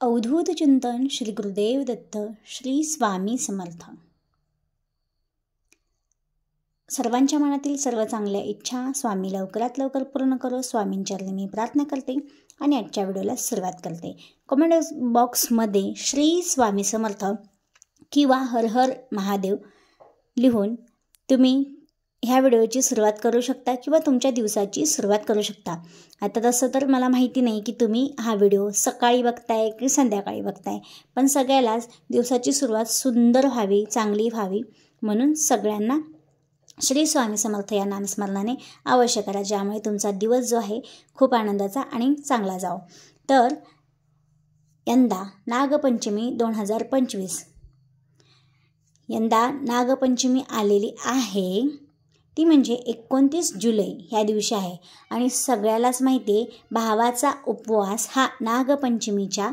अवधूत चिंतन श्री गुरुदेव दत्त श्री स्वामी समर्थ। सर्वांच्या मनातील सर्व चांगल्या इच्छा स्वामी लवकरात लवकर पूर्ण करो, स्वामींचरणी मी प्रार्थना करते आणि आजच्या व्हिडिओला सुरुवात करते। कमेंट बॉक्समध्ये श्री स्वामी समर्थ किंवा हर हर महादेव लिहून तुम्ही ह्या व्हिडिओची सुरुवात करू शकता किंवा तुमच्या दिवसाची सुरुवात करू शकता। आता तसं तर मला माहिती नाही की तुम्ही हा व्हिडिओ सकाळी बघताय की संध्याकाळी बघताय, पण सगळ्यालाच दिवसाची सुरुवात सुंदर व्हावी, चांगली व्हावी म्हणून सगळ्यांना श्री स्वामी समर्थ या नामस्मरणाने अवश्य करा, ज्यामुळे तुमचा दिवस जो आहे खूप आनंदाचा आणि चांगला जाओ। तर यंदा नागपंचमी 2025 यंदा नागपंचमी आलेली आहे, ती म्हणजे 29 जुलै ह्या दिवशी आहे आणि सगळ्यालाच माहिती आहे भावाचा उपवास हा नागपंचमीच्या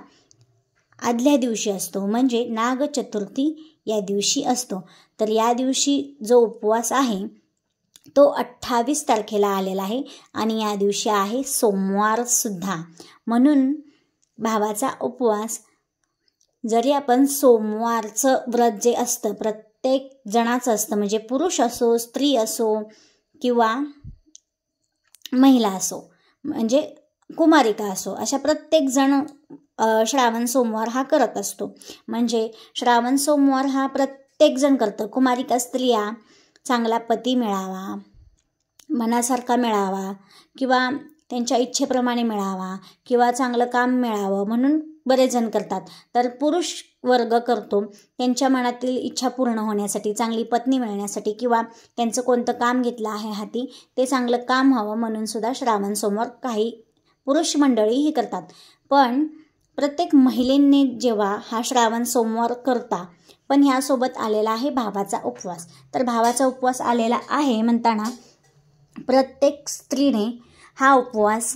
आदल्या दिवशी असतो, म्हणजे नागचतुर्थी या दिवशी असतो। तर या दिवशी जो उपवास आहे तो 28 तारखेला आलेला आहे आणि या दिवशी आहे सोमवार सुद्धा, म्हणून भावाचा उपवास जरी आपण सोमवारचं व्रत जे असतं प्रत्येक जणाचं असतं, म्हणजे पुरुष असो, स्त्री असो किंवा महिला असो, म्हणजे कुमारिका असो, अशा प्रत्येक जण श्रावण सोमवार हा करत असतो। म्हणजे श्रावण सोमवार हा प्रत्येक जण करतं। कुमारिका स्त्रिया चांगला पती मिळावा, मनासारखा मिळावा किंवा त्यांच्या इच्छेप्रमाणे मिळावा किंवा चांगलं काम मिळावं म्हणून बरेच जण करतात। तर पुरुष वर्ग करतो त्यांच्या मनातील इच्छा पूर्ण होण्यासाठी, चांगली पत्नी मिळण्यासाठी किंवा त्यांचं कोणतं काम घेतलं आहे हाती ते चांगलं काम व्हावं म्हणून सुद्धा श्रावण सोमवार काही पुरुष मंडळीही करतात। पण प्रत्येक महिलेने जेव्हा हा श्रावण सोमवार करता, पण ह्यासोबत आलेला आहे भावाचा उपवास। तर भावाचा उपवास आलेला आहे म्हणताना प्रत्येक स्त्रीने हा उपवास,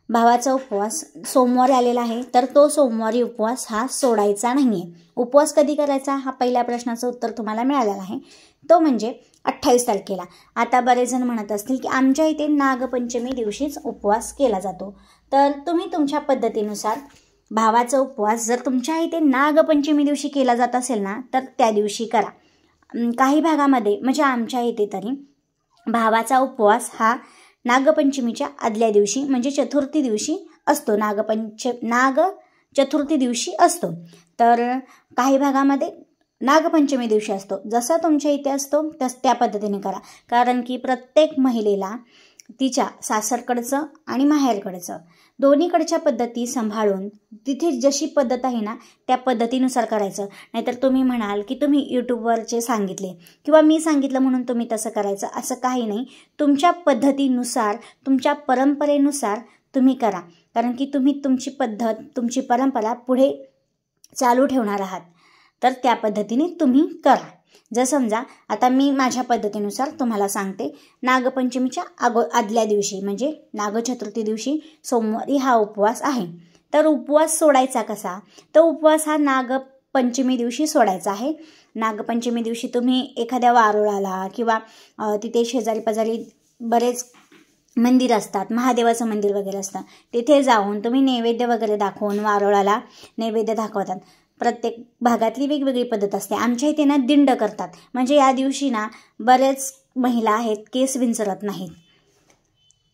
भावाचा उपवास सोमवारी आलेला आहे, तर तो सोमवारी उपवास हा सोडायचा नाही आहे। उपवास कधी करायचा हा पहिल्या प्रश्नाचं उत्तर तुम्हाला मिळालेलं आहे, तो म्हणजे 28 तारखेला। आता बरेच जण म्हणत असतील की आमच्या इथे नागपंचमी दिवशीच उपवास केला जातो, तर तुम्ही तुमच्या पद्धतीनुसार भावाचा उपवास जर तुमच्या इथे नागपंचमी दिवशी केला जात असेल ना, तर त्या दिवशी करा। काही भागामध्ये म्हणजे आमच्या इथे तरी भावाचा उपवास हा नागपंचमीच्या आदल्या दिवशी म्हणजे चतुर्थी दिवशी असतो, नाग चतुर्थी दिवशी असतो। तर काही भागामध्ये नागपंचमी दिवशी असतो। जसा तुमच्या इथे असतो त्या पद्धतीने करा, कारण की प्रत्येक महिलेला तिच्या सासरकडचं आणि माहेरकडचं दोन्हीकडच्या पद्धती सांभाळून तिथे जशी पद्धत आहे ना त्या पद्धतीनुसार करायचं। नाहीतर तुम्ही म्हणाल की तुम्ही यूट्यूबवरचे सांगितले किंवा मी सांगितलं म्हणून तुम्ही तसं करायचं, असं काही नाही। तुमच्या पद्धतीनुसार, तुमच्या परंपरेनुसार तुम्ही करा, कारण की तुम्ही तुमची पद्धत, तुमची परंपरा पुढे चालू ठेवणार आहात, तर त्या पद्धतीने तुम्ही करा। जर समजा आता मी माझ्या पद्धतीनुसार तुम्हाला सांगते, नागपंचमीच्या आदल्या दिवशी म्हणजे नागचतुर्थी दिवशी सोमवारी हा उपवास आहे। तर उपवास सोडायचा कसा, तर उपवास हा नागपंचमी दिवशी सोडायचा आहे। नागपंचमी दिवशी तुम्ही एखाद्या वारुळाला किंवा तिथे शेजारी पाजारी बरेच मंदिर असतात, महादेवाचं मंदिर वगैरे असतं, तिथे जाऊन तुम्ही नैवेद्य वगैरे दाखवून वारुळाला नैवेद्य दाखवतात। प्रत्येक भागातली वेगवेगळी पद्धत असते। आमच्या इथे ना दिंड करतात, म्हणजे या दिवशी ना बरेच महिला आहेत केस विंचरत नाहीत,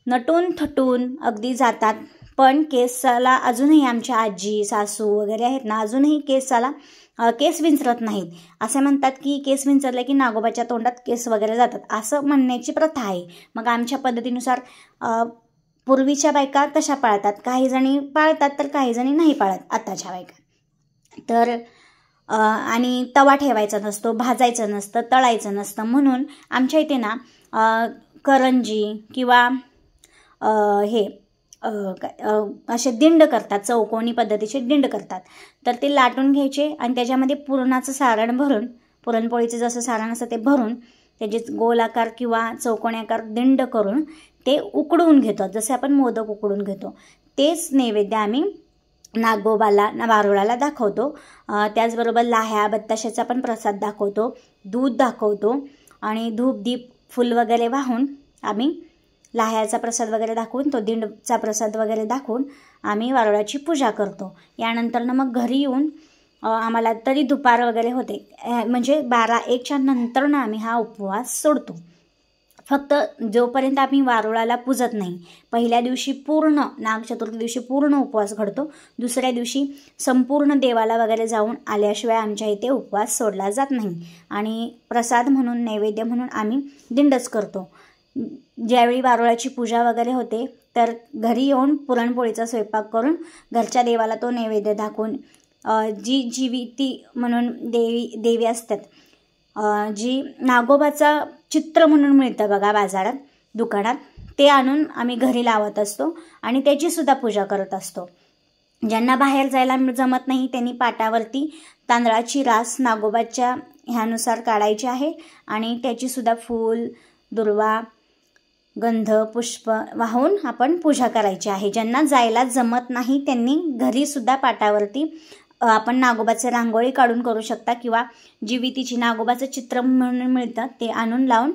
नटून थटून अगदी जातात, पण केसाला अजूनही आमच्या आजी सासू वगैरे आहेत ना अजूनही केस विंचरत नाहीत। असे म्हणतात की केस विंचरले की नागोबाच्या तोंडात केस वगैरे जातात, असं म्हणण्याची प्रथा आहे। मग आमच्या पद्धतीनुसार पूर्वीच्या बायका तशा पाळतात, काही जणी पाळतात तर काही जणी नाही पाळत आताच्या बायका। तर आणि तवा ठेवायचा नसतो, भाजायचं नसतं, तळायचं नसतं, म्हणून आमच्या इथे ना करंजी किंवा असे दिंड करतात, चौकोनी पद्धतीचे दिंड करतात। तर ते लाटून घ्यायचे आणि त्याच्यामध्ये पुरणाचं सारण भरून, पुरणपोळीचं जसं सारण असतं ते भरून त्याचे गोलाकार किंवा चौकोनी आकार दिंड करून ते उकडवून घेतो, जसे आपण मोदक उकडून घेतो। तेच नैवेद्य आम्ही नागोबाला वारुळाला दाखवतो। त्याचबरोबर लाह्या बत्ताशाचा पण प्रसाद दाखवतो, दूध दाखवतो आणि धूप दीप फुल वगैरे वाहून आम्ही लाह्याचा प्रसाद वगैरे दाखवून, तो दिंडचा प्रसाद वगैरे दाखवून आम्ही वारुळाची पूजा करतो. यानंतरनं मग घरी येऊन आम्हाला तरी दुपार वगैरे होते, म्हणजे 12-1च्या नंतरनं आम्ही हा उपवास सोडतो. फक्त जोपर्यंत आम्ही वारुळाला पूजत नाही, पहिल्या दिवशी पूर्ण नागचतुर्थी दिवशी पूर्ण उपवास घडतो. दुसऱ्या दिवशी संपूर्ण देवाला वगैरे जाऊन आल्याशिवाय आमच्या इथे उपवास सोडला जात नाही. आणि प्रसाद म्हणून, नैवेद्य म्हणून आम्ही दिंडच करतो. ज्यावेळी वारुळाची पूजा वगैरे होते तर घरी येऊन पुरणपोळीचा स्वयंपाक करून घरच्या देवाला तो नैवेद्य दाखवून जी जीविती म्हणून देवी असतात, जी नागोबाचा चित्र म्हणून मिळतं बघा बाजारात, दुकानात, ते आणून आम्ही घरी लावत असतो आणि त्याचीसुद्धा पूजा करत असतो. ज्यांना बाहेर जायला जमत नाही त्यांनी पाटावरती तांदळाची रास नागोबाच्या ह्यानुसार काढायची आहे आणि त्याचीसुद्धा फूल, दुर्वा, गंध, पुष्प वाहून आपण पूजा करायची आहे. ज्यांना जायला जमत नाही त्यांनी घरीसुद्धा पाटावरती आपण नागोबाचे रांगोळी काढून करू शकता किंवा जीवितीची नागोबाचं चित्र म्हणून मिळतं ते आणून लावून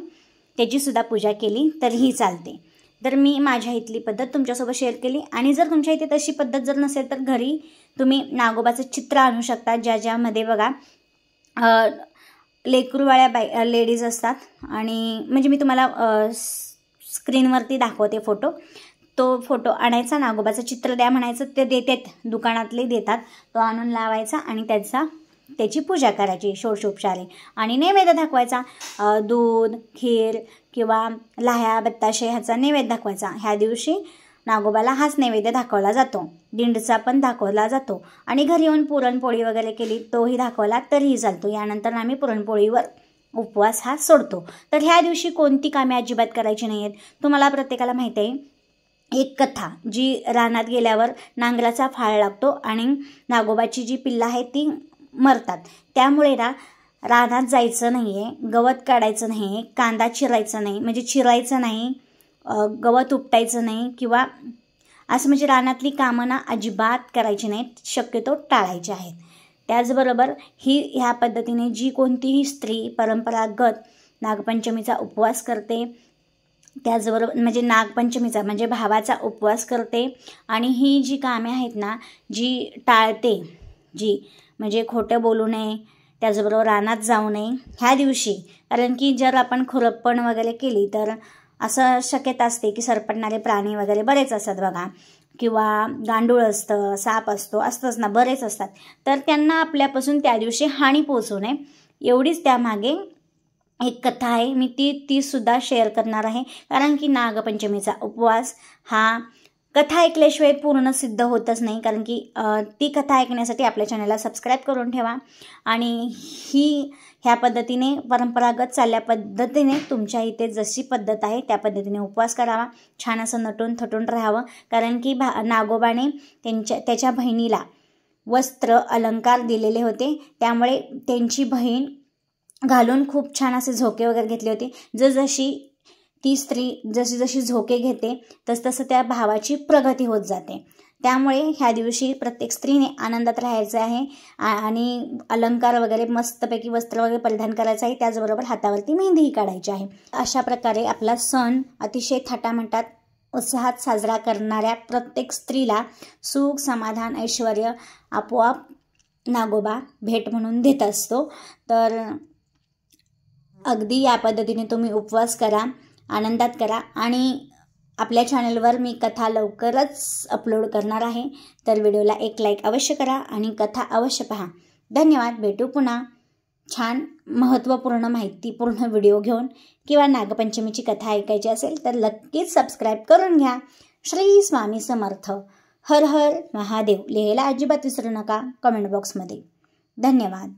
त्याचीसुद्धा पूजा केली तरीही चालते. तर मी माझ्या इथली पद्धत तुमच्यासोबत शेअर केली. आणि जर तुमच्या इथे तशी पद्धत जर नसेल तर घरी तुम्ही नागोबाचं चित्र आणू शकता, ज्यामध्ये बघा लेकरूवाळ्या लेडीज असतात. आणि म्हणजे मी तुम्हाला स्क्रीनवरती दाखवते फोटो. तो फोटो आणायचा, नागोबाचं चित्र द्या म्हणायचं, ते देतात, दुकानातले देतात, तो आणून लावायचा आणि त्याची पूजा करायची षोडशोपचारे. आणि नैवेद्य दाखवायचा, दूध, खीर किंवा लाह्या, बत्ताशे ह्याचा नैवेद्य दाखवायचा. ह्या दिवशी नागोबाला हाच नैवेद्य दाखवला जातो. दिंडचा पण दाखवला जातो. आणि घरी येऊन पुरणपोळी वगैरे केली तोही दाखवला तरीही चालतो. यानंतर आम्ही पुरणपोळीवर उपवास हा सोडतो. तर ह्या दिवशी कोणती कामे अजिबात करायची नाही आहेत. तुम्हाला प्रत्येकाला माहिती आहे एक कथा, जी रानात गेल्यावर नांगराचा फाळ लागतो आणि नागोबाची जी पिल्लं आहेत ती मरतात. त्यामुळे रानात जायचं नाही आहे, गवत काढायचं नाही आहे, कांदा चिरायचं नाही, म्हणजे चिरायचं नाही, गवत उपटायचं नाही किंवा असं म्हणजे रानातली कामं अजिबात करायची नाहीत, शक्यतो टाळायची आहेत. त्याचबरोबर ह्या पद्धतीने जी कोणतीही स्त्री परंपरागत नागपंचमीचा उपवास करते, त्याचबरोबर म्हणजे नागपंचमीचा म्हणजे भावाचा उपवास करते आणि ही जी कामे आहेत ना, जी टाळते, जी म्हणजे खोटं बोलू नये, त्याचबरोबर रानात जाऊ नये ह्या दिवशी. कारण की जर आपण खुरपण वगैरे केली तर असं शक्यता असते की सरपटणारे प्राणी वगैरे बरेच असतात बघा, किंवा गांडूळ असतं, साप असतंच ना, बरेच असतात. तर त्यांना आपल्यापासून त्या दिवशी हानी पोहोचू नये एवढीच त्यामागे एक कथा आहे. मी ती सुद्धा शेअर करणार आहे. कारण की नागपंचमीचा उपवास हा कथा ऐकल्याशिवाय पूर्ण सिद्ध होतच नाही. कारण की ती कथा ऐकण्यासाठी आपल्या चॅनलला सबस्क्राईब करून ठेवा. आणि ह्या पद्धतीने परंपरागत चालल्या पद्धतीने तुमच्या इथे जशी पद्धत आहे त्या पद्धतीने उपवास करावा. छान असं नटून थटून राहावं. कारण की नागोबाने त्याच्या बहिणीला वस्त्र अलंकार दिलेले होते. त्यामुळे त्यांची बहीण घालून खूप छान असे झोके वगैरे घेतले होते. जशी ती स्त्री जशी झोके घेते तसं त्या भावाची प्रगती होत जाते. त्यामुळे ह्या दिवशी प्रत्येक स्त्रीने आनंदात राहायचं आहे आणि अलंकार वगैरे मस्तपैकी वस्त्र वगैरे परिधान करायचं आहे. त्याचबरोबर हातावरती मेहंदीही काढायची आहे. अशा प्रकारे आपला सण अतिशय थाटामाटात उत्साहात साजरा करणाऱ्या प्रत्येक स्त्रीला सुख, समाधान, ऐश्वर आपोआप नागोबा भेट म्हणून देत असतो. तर अगदी या पद्धतीने तुम्ही उपवास करा, आनंदात करा. आणि आपल्या चॅनलवर मी कथा लवकरच अपलोड करणार आहे. तर व्हिडिओला एक लाईक अवश्य करा आणि कथा अवश्य पहा. धन्यवाद. भेटू पुन्हा छान महत्त्वपूर्ण माहितीपूर्ण व्हिडिओ घेऊन. किंवा नागपंचमीची कथा ऐकायची असेल तर नक्कीच सबस्क्राईब करून घ्या. श्री स्वामी समर्थ. हर हर महादेव लिहायला अजिबात विसरू नका कमेंट बॉक्समध्ये. धन्यवाद.